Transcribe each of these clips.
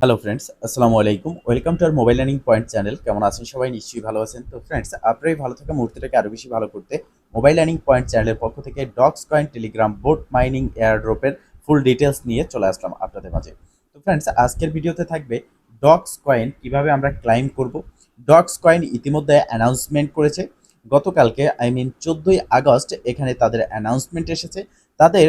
Hello friends, আসসালামু আলাইকুম। Welcome to R mobile learning point channel. কেমন আছেন সবাই? নিশ্চয়ই ভালো আছেন। তো ফ্রেন্ডস, আপনার এই ভালো থাকা মুহূর্তটাকে আরও বেশি ভালো করতে মোবাইল লার্নিং পয়েন্ট চ্যানেলের পক্ষ থেকে dogs coin Telegram bot mining এয়ারড্রপের ফুল ডিটেলস নিয়ে চলে আসলাম আপনাদের মাঝে। তো ফ্রেন্ডস, আজকের ভিডিওতে থাকবে ডক্স কয়েন কিভাবে আমরা ক্লাইম করব। ডক্স কয়েন ইতিমধ্যে অ্যানাউন্সমেন্ট করেছে গতকালকে, আই মিন 14ই আগস্ট। এখানে তাদের অ্যানাউন্সমেন্ট এসেছে। তাদের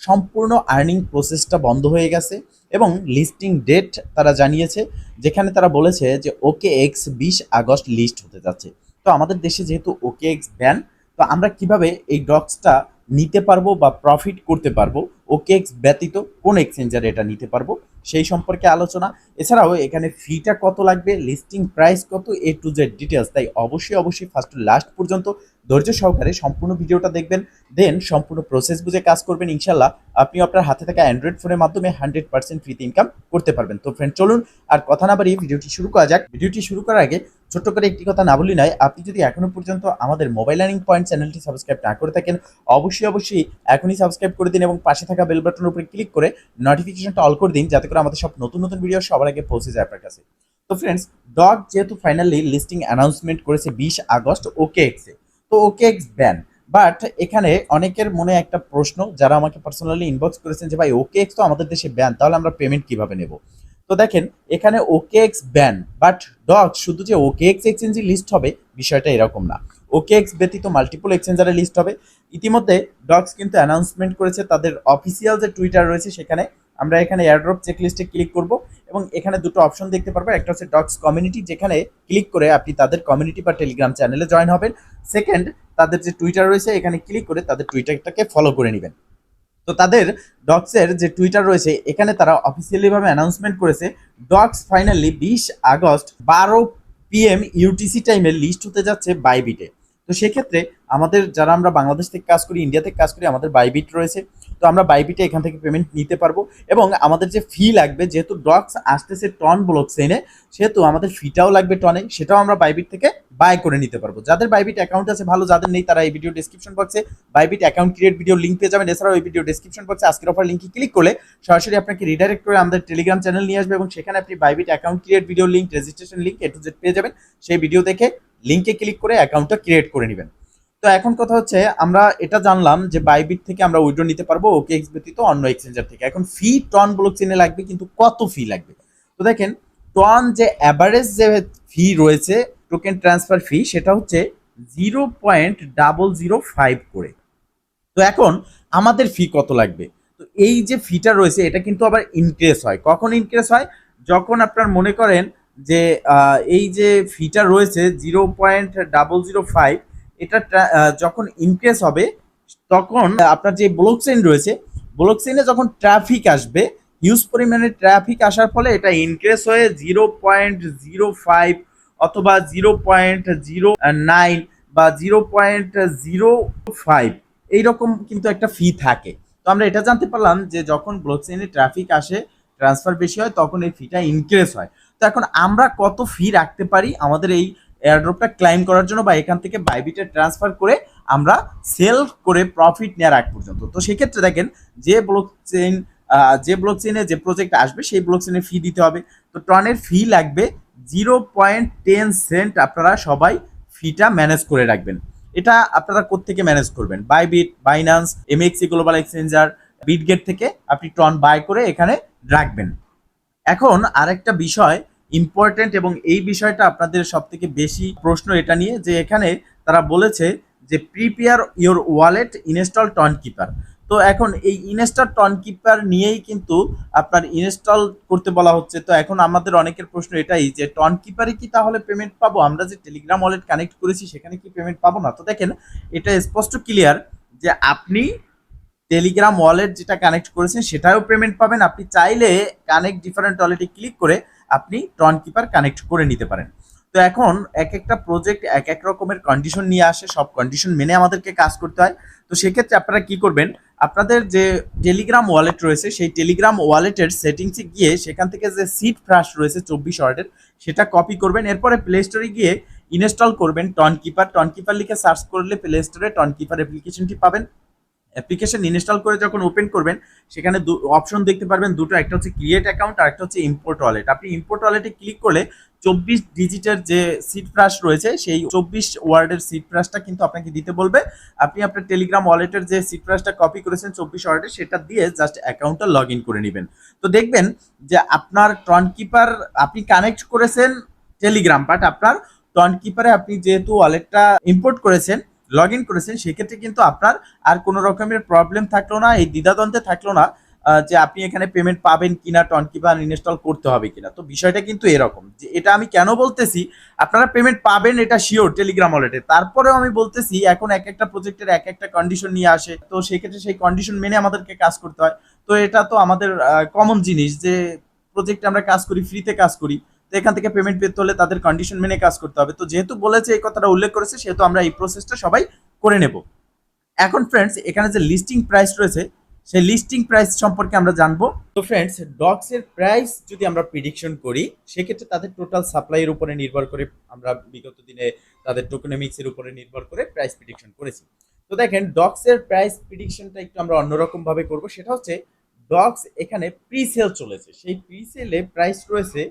সম্পূর্ণ আর্নিং প্রসেসটা বন্ধ হয়ে গেছে এবং লিস্টিং ডেট তারা জানিয়েছে, যেখানে তারা বলেছে যে ওকে এক্স 20 আগস্ট লিস্ট হতে যাচ্ছে। তো আমাদের দেশে যেহেতু ওকে এক্স ব্যান, তো আমরা কিভাবে এই ডক্সটা নিতে পারবো বা প্রফিট করতে পারবো, ওকে এক্স ব্যতীত কোন এক্সচেঞ্জারে এটা নিতে পারবো সেই সম্পর্কে আলোচনা। এছাড়াও এখানে ফিটা কত লাগবে, লিস্টিং প্রাইস কত, এ টু জেড ডিটেলস। তাই অবশ্যই ফার্স্ট টু লাস্ট পর্যন্ত ধৈর্য সহকারে সম্পূর্ণ ভিডিওটা দেখবেন, দেন সম্পূর্ণ প্রসেস বুঝে কাজ করবেন। ইনশাল্লাহ আপনি আপনার হাতে থাকা অ্যান্ড্রয়েড ফোনের মাধ্যমে 100% ফ্রিতে ইনকাম করতে পারবেন। তো ফ্রেন্ড, চলুন আর কথা না বাড়িয়ে ভিডিওটি শুরু করা যাক। ভিডিওটি শুরু করার আগে ছোট্ট করে একটি কথা না বলি নয়, আপনি যদি এখনো পর্যন্ত আমাদের মোবাইল লার্নিং পয়েন্ট চ্যানেলটি সাবস্ক্রাইব না করে থাকেন, অবশ্যই এখনই সাবস্ক্রাইব করে দিন এবং পাশে থাকা বেল বাটনের উপরে ক্লিক করে নোটিফিকেশনটা অল করে দিন, যাতে করে আমাদের সব নতুন নতুন ভিডিও সবার আগে পৌঁছে যায় আপনার কাছে। তো ফ্রেন্ডস, ডগ যেহেতু ফাইনালি লিস্টিং অ্যানাউন্সমেন্ট করেছে 20 আগস্ট ওকে এক্সে, তো ওকে এক্স ব্যান। বাট এখানে অনেকের মনে একটা প্রশ্ন, যারা আমাকে পার্সোনালি ইনবক্স করেছেন যে ভাই ওকে এক্স তো আমাদের দেশে ব্যান, তাহলে আমরা পেমেন্ট কিভাবে নেব? তো দেখেন, এখানে ওকে এক্স ব্যান, বাট ডগ শুধু যে ওকে এক্স এক্সচেঞ্জে লিস্ট হবে বিষয়টা এরকম না। ওকে এক্স ব্যতীত মাল্টিপল এক্সচেঞ্জারে লিস্ট হবে। ইতিমধ্যে ডগস কিন্তু অ্যানাউন্সমেন্ট করেছে তাদের অফিসিয়াল যে টুইটার রয়েছে সেখানে। আমরা এখানে এয়ারড্রপ চেকলিস্টে ক্লিক করব এবং এখানে দুটো অপশন দেখতে পারবেন। একটা হচ্ছে ডগস কমিউনিটি, যেখানে ক্লিক করে আপনি তাদের কমিউনিটি বা টেলিগ্রাম চ্যানেলে জয়েন হবেন। সেকেন্ড, তাদের যে টুইটার রয়েছে এখানে ক্লিক করে তাদের টুইটারটাকে ফলো করে নেবেন। তো তাদের ডক্সের যে টুইটার রয়েছে এখানে তারা অফিসিয়ালি ভাবে অ্যানাউন্সমেন্ট করেছে DOGS finally 20 August 12 PM UTC টাইমে লিস্ট হতে যাচ্ছে বাইবিটে। তো সেক্ষেত্রে আমাদের যারা আমরা বাংলাদেশ থেকে কাজ করি, ইন্ডিয়া থেকে কাজ করি, আমাদের বাইবিট রয়েছে। তো আমরা বাইবিটে এখান থেকে পেমেন্ট নিতে পারবো এবং আমাদের যে ফি লাগবে, যেহেতু ডক্স আসতেছে টন ব্লক চেইনে, সেহেতু আমাদের ফিটাও লাগবে টনে, সেটাও আমরা বাইবিট থেকে বাই করে নিতে পারবো। যাদের বাইবিট অ্যাকাউন্ট আছে ভালো, যাদের নেই তারা এই ভিডিও ডিসক্রিপশন বক্সে Bybit account create video link পেয়ে যাবেন। এছাড়াও এই ভিডিও ডেসক্রিপশন বক্সে আজকের অফার লিঙ্কে ক্লিক করলে সরাসরি আপনাকে রিডাইরেক্ট করে আমাদের টেলিগ্রাম চ্যানেল নিয়ে আসবে এবং সেখানে আপনি Bybit account create video link, registration link, A to Z পেয়ে যাবেন। সেই ভিডিও দেখে লিঙ্কে ক্লিক করে অ্যাকাউন্টটা ক্রিয়েট করে নেবেন। তো এখন কথা হচ্ছে, আমরা এটা জানলাম যে বাইবিট থেকে আমরা উইথড্র নিতে পারবো ওকে এক্স ব্যতীত অন্য এক্সচেঞ্জার থেকে। এখন ফি টন ব্লক চেইনে লাগবে, কিন্তু কত ফি লাগবে? তো দেখেন, টন যে অ্যাভারেজ যে ফি রয়েছে টোকেন ট্রান্সফার ফি, সেটা হচ্ছে 0.005 করে। তো এখন আমাদের ফি কত লাগবে? তো এই যে ফিটা রয়েছে এটা কিন্তু আবার ইনক্রিজ হয়। কখন ইনক্রিজ হয়? যখন আপনার মনে করেন যে এই যে ফিটা রয়েছে 0.005, এটা যখন ইনক্রিজ হবে তখন আপনার যে ব্লক চেইন রয়েছে, ব্লক চেইনে যখন ট্রাফিক আসবে, হিউজ পরিমাণে ট্রাফিক আসার ফলে এটা ইনক্রিজ হয়ে 0.05 অথবা 0.09 বা 0.05 এইরকম কিন্তু একটা ফি থাকে। তো আমরা এটা জানতে পারলাম যে যখন ব্লকচেইনে ট্রাফিক আসে, ট্রান্সফার বেশি হয়, তখন এই ফিটা ইনক্রিজ হয়। তো এখন আমরা কত ফি রাখতে পারি আমাদের এই এয়ারড্রপটা ক্লাইম করার জন্য, বা এখান থেকে বাইবিটে ট্রান্সফার করে আমরা সেল করে প্রফিট নেওয়ার আগ পর্যন্ত? তো সেক্ষেত্রে দেখেন, যে ব্লকচেইন যে ব্লকচেইনে যে প্রজেক্ট আসবে সেই ব্লকচেইনে ফি দিতে হবে। তো টনের ফি লাগবে 0.10 সেন্ট। আপনারা সবাই ফিটা ম্যানেজ করে রাখবেন। এটা আপনারা কোত্থেকে ম্যানেজ করবেন? Bybit, Binance, এমএক্সি global exchanger, Bitget থেকে আপনি টন বাই করে এখানে রাখবেন। এখন আরেকটা বিষয় ইম্পর্টেন্ট, এবং এই বিষয়টা আপনাদের সব থেকে বেশি প্রশ্ন এটা নিয়ে, যে এখানে তারা বলেছে যে prepare your wallet, install Tonkeeper. তো এখন এই ইনস্টল টন কিপার নিয়েই কিন্তু আপনার ইনস্টল করতে বলা হচ্ছে। তো এখন আমাদের অনেকের প্রশ্ন এটাই যে টন কিপারে কি তাহলে পেমেন্ট পাবো? আমরা যে টেলিগ্রাম ওয়ালেট কানেক্ট করেছি সেখানে কি পেমেন্ট পাবো না? তো দেখেন, এটা স্পষ্ট ক্লিয়ার যে আপনি টেলিগ্রাম ওয়ালেট যেটা কানেক্ট করেছেন সেটাও পেমেন্ট পাবেন। আপনি চাইলে কানেক্ট ডিফারেন্ট ওয়ালেটে ক্লিক করে আপনি টন কিপার কানেক্ট করে নিতে পারেন। তো এখন এক একটা প্রজেক্ট এক এক রকমের কন্ডিশন নিয়ে আসে, সব কন্ডিশন মেনে আমাদেরকে কাজ করতে হয়। তো সেক্ষেত্রে আপনারা কি করবেন, আপনাদের যে টেলিগ্রাম ওয়ালেট রয়েছে সেই টেলিগ্রাম ওয়ালেটের সেটিংসে গিয়ে সেখান থেকে যে সিট ফ্রাশ রয়েছে 24 ওয়ার্ডের, সেটা কপি করবেন। এরপরে প্লে স্টোরে গিয়ে ইনস্টল করবেন টন কিপার। টন কিপার লিখে সার্চ করলে প্লে স্টোরে টন কিপার অ্যাপ্লিকেশনটি পাবেন অ্যাপ্লিকেশন ইনস্টল করে যখন ওপেন করবেন সেখানে অপশন দেখতে পারবেন দুটো, একটা হচ্ছে ক্রিয়েট অ্যাকাউন্ট আর একটা হচ্ছে ইম্পোর্ট ওয়ালেট। আপনি ইম্পোর্ট ওয়ালেটে ক্লিক করলে 24 ডিজিটের যে সিড ফ্রাশ রয়েছে সেই 24 ওয়ার্ডের সিড ফ্রাশটা কিন্তু আপনাকে দিতে বলবে। আপনি আপনার টেলিগ্রাম ওয়ালেটের যে সিড ফ্রাশটা কপি করেছেন 24 ওয়ার্ডের সেটা দিয়ে জাস্ট অ্যাকাউন্টটা লগ ইন করে নেবেন। তো দেখবেন যে আপনার টনকিপার আপনি কানেক্ট করেছেন টেলিগ্রাম, বাট আপনার টনকিপারে আপনি যেহেতু ওয়ালেটটা ইম্পোর্ট করেছেন লগ ইন করেছেন সেক্ষেত্রে কিন্তু আপনার আর কোনো রকমের প্রবলেম থাকলো না, এই দ্বিধাদ্বন্দ্বে থাকলো না যে আপনি এখানে পেমেন্ট পাবেন কিনা, টনকিপার ইনস্টল করতে হবে কিনা। তো বিষয়টা কিন্তু এরকম যে এটা আমি কেন বলতেছি, আপনারা পেমেন্ট পাবেন এটা শিওর টেলিগ্রাম ওয়ালেটে, তারপরেও আমি বলতেছি এখন এক একটা প্রজেক্টের এক একটা কন্ডিশন নিয়ে আসে, তো সেক্ষেত্রে সেই কন্ডিশন মেনে আমাদেরকে কাজ করতে হয়। তো এটা তো আমাদের কমন জিনিস যে প্রজেক্টে আমরা কাজ করি, ফ্রিতে কাজ করি, তো এখান থেকে পেমেন্ট পেতে হলে তাদের কন্ডিশন মেনে কাজ করতে হবে। তো যেহেতু বলেছে এই কথাটা উল্লেখ করেছে সেহেতু আমরা এই প্রসেসটা সবাই করে নেব। এখন ফ্রেন্ডস এখানে যে লিস্টিং প্রাইস রয়েছে সেই লিস্টিং প্রাইস সম্পর্কে আমরা জানবো। তো ফ্রেন্ডস ডক্স এর প্রাইস যদি আমরা প্রিডিকশন করি সেক্ষেত্রে তাদের টোটাল সাপ্লাইয়ের উপরে নির্ভর করে আমরা বিগত দিনে তাদের টোকেনমিক্স এর উপরে নির্ভর করে প্রাইস প্রিডিকশন করেছি। তো দেখেন ডক্স এর প্রাইস প্রিডিকশনটা একটু আমরা অন্যরকম ভাবে করব, সেটা হচ্ছে ডক্স এখানে প্রি সেল চলেছে, সেই প্রি সেলে প্রাইস রয়েছে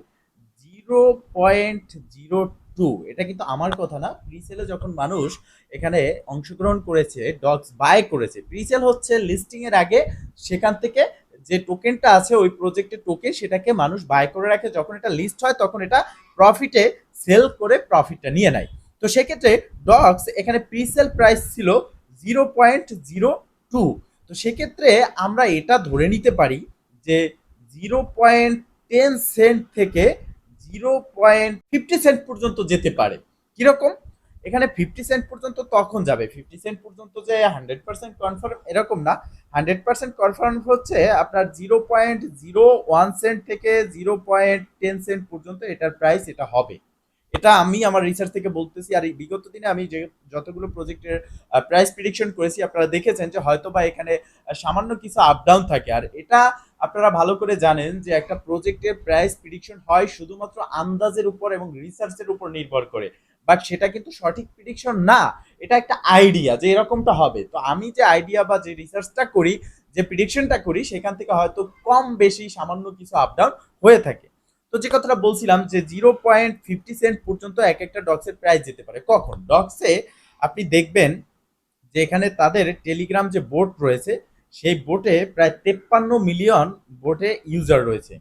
0.02। এটা কিন্তু আমার কথা না, প্রিসেলে যখন মানুষ এখানে অংশগ্রহণ করেছে, ডগস বাই করেছে, প্রিসেল হচ্ছে লিস্টিং এর আগে সেখান থেকে যে টোকেনটা আছে ওই প্রজেক্টের টোকেন সেটাকে মানুষ বাই করে রাখে, যখন এটা লিস্ট হয় তখন এটা প্রফিটে সেল করে প্রফিটটা নিয়ে নেয়। তো সেক্ষেত্রে ডগস এখানে প্রিসেল প্রাইস ছিল 0.02। তো সেক্ষেত্রে আমরা এটা ধরে নিতে পারি যে 0.10 সেন্ট থেকে 0.50 সেন্ট পর্যন্ত যেতে পারে। কিরকম? এখানে 50 সেন্ট পর্যন্ত তখন যাবে, 50 সেন্ট পর্যন্ত যে 100% কনফার্ম এরকম না, 100% কনফার্ম হচ্ছে আপনার 0.01 সেন্ট থেকে 0.10 সেন্ট পর্যন্ত এটার প্রাইস এটা হবে। এটা আমি আমার রিসার্চ থেকে বলতেছি। আর এই বিগত দিনে আমি যে যতগুলো প্রজেক্টের প্রাইস প্রিডিকশন করেছি আপনারা দেখেছেন যে হয়তো বা এখানে সামান্য কিছু আপ ডাউন থাকে। আর এটা আপনারা ভালো করে জানেন যে একটা প্রজেক্টের প্রাইস প্রিডিকশন হয় শুধুমাত্র আন্দাজের উপর এবং রিসার্চের উপর নির্ভর করে, বাট সেটা কিন্তু সঠিক প্রিডিকশন না, এটা একটা আইডিয়া যে এরকমটা হবে। তো আমি যে আইডিয়া বা যে রিসার্চটা করি, যে প্রিডিকশনটা করি, সেখান থেকে হয়তো কম বেশি সামান্য কিছু আপ ডাউন হয়ে থাকে। তো যে কথাটা বলছিলাম যে 0.50 সেন্ট পর্যন্ত এক একটা ডক্সের প্রাইস যেতে পারে। কখন ডক্সে আপনি দেখবেন যে এখানে তাদের টেলিগ্রাম যে বোট রয়েছে সেই বোটে প্রায় 53 মিলিয়ন বোটে ইউজার রয়েছে,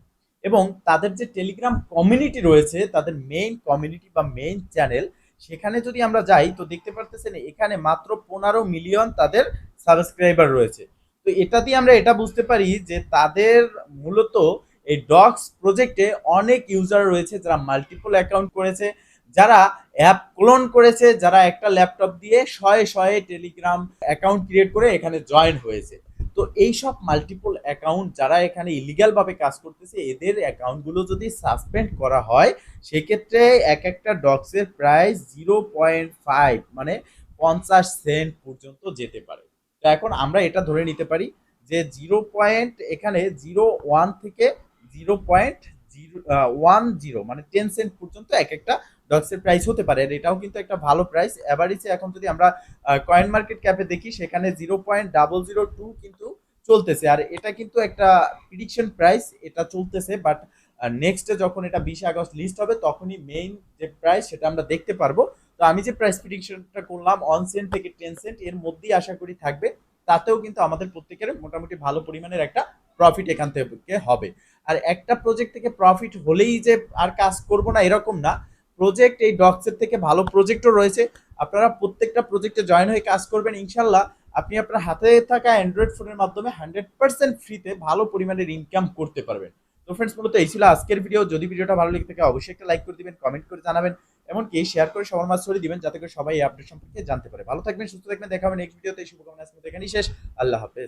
এবং তাদের যে টেলিগ্রাম কমিউনিটি রয়েছে, তাদের মেইন কমিউনিটি বা মেইন চ্যানেল, সেখানে যদি আমরা যাই তো দেখতে পারতেছেন এখানে মাত্র 15 মিলিয়ন তাদের সাবস্ক্রাইবার রয়েছে। তো এটা দিয়ে আমরা এটা বুঝতে পারি যে তাদের মূলত এই ডক্স প্রজেক্টে অনেক ইউজার রয়েছে যারা মাল্টিপল অ্যাকাউন্ট করেছে, যারা অ্যাপ ক্লোন করেছে, যারা একটা ল্যাপটপ দিয়ে শয়ে শয়ে টেলিগ্রাম অ্যাকাউন্ট ক্রিয়েট করে এখানে জয়েন হয়েছে। তো এইসব মাল্টিপল অ্যাকাউন্ট যারা এখানে ইলিগাল ভাবে কাজ করতেছে এদের অ্যাকাউন্টগুলো যদি সাসপেন্ড করা হয় সেক্ষেত্রে এক একটা ডক্সের প্রাইস 0.5 মানে 50 সেন্ট পর্যন্ত যেতে পারে। তো এখন আমরা এটা ধরে নিতে পারি যে এখানে 0.1 থেকে 0.010 মানে 10 সেন্ট পর্যন্ত এক একটা ডক্সের প্রাইস হতে পারে। আর এটাও কিন্তু একটা ভালো প্রাইস। এভারেজে এখন যদি আমরা কয়েন মার্কেট ক্যাপে দেখি সেখানে 0.002 কিন্তু চলতেছে। আর এটা কিন্তু একটা প্রিডিকশন প্রাইস, এটা চলতেছে, বাট নেক্সটে যখন এটা 20 আগস্ট লিস্ট হবে তখনই মেইন যে প্রাইস সেটা আমরা দেখতে পারবো। তো আমি যে প্রাইস প্রিডিকশনটা করলাম 1 সেন্ট থেকে 10 সেন্ট এর মধ্যেই আশা করি থাকবে, তাতেও কিন্তু আমাদের প্রত্যেকের মোটামুটি ভালো পরিমাণের একটা প্রফিট এখান থেকে হবে। আর একটা প্রজেক্ট থেকে প্রফিট হলেই যে আর কাজ করব না এরকম না, প্রজেক্ট এই ডক্সের থেকে ভালো প্রজেক্টও রয়েছে, আপনারা প্রত্যেকটা প্রজেক্টে জয়েন হয়ে কাজ করবেন, ইনশাল্লাহ আপনি আপনার হাতে থাকা অ্যান্ড্রয়েড ফোনের মাধ্যমে 100% ফ্রিতে ভালো পরিমাণের ইনকাম করতে পারবেন। তো ফ্রেন্ডস মূলত এই ছিল আজকের ভিডিও। যদি ভিডিওটা ভালো লেগে থাকে অবশ্যই একটা লাইক করে দিবেন, কমেন্ট করে জানাবেন, এমনকি শেয়ার করে সবার মাঝে ছড়িয়ে দিবেন যাতে করে সবাই এই আপডেট সম্পর্কে জানতে পারে। ভালো থাকবেন, সুস্থ থাকবেন, দেখা হবে নেক্সট ভিডিওতে। শুভকামনা আজকে এখানেই শেষ। আল্লাহ হাফেজ।